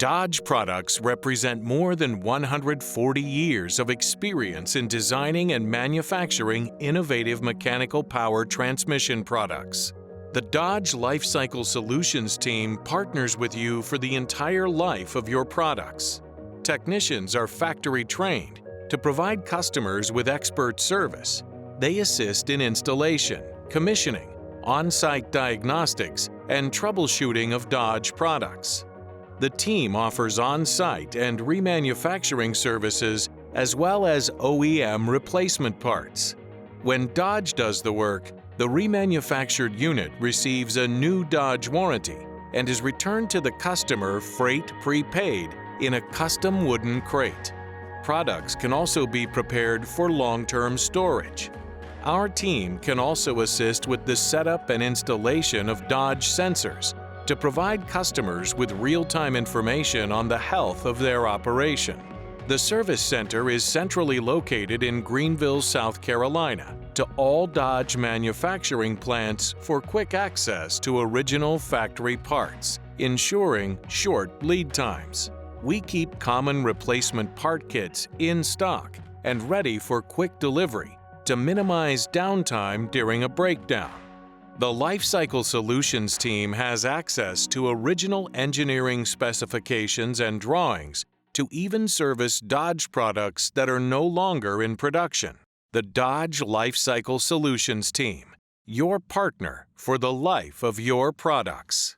Dodge products represent more than 140 years of experience in designing and manufacturing innovative mechanical power transmission products. The Dodge Lifecycle Solutions team partners with you for the entire life of your products. Technicians are factory trained to provide customers with expert service. They assist in installation, commissioning, on-site diagnostics, and troubleshooting of Dodge products. The team offers on-site and remanufacturing services as well as OEM replacement parts. When Dodge does the work, the remanufactured unit receives a new Dodge warranty and is returned to the customer freight prepaid in a custom wooden crate. Products can also be prepared for long-term storage. Our team can also assist with the setup and installation of Dodge sensors to provide customers with real-time information on the health of their operation. The service center is centrally located in Greenville, South Carolina, to all Dodge manufacturing plants for quick access to original factory parts, ensuring short lead times. We keep common replacement part kits in stock and ready for quick delivery to minimize downtime during a breakdown. The Lifecycle Solutions team has access to original engineering specifications and drawings to even service Dodge products that are no longer in production. The Dodge Lifecycle Solutions team, your partner for the life of your products.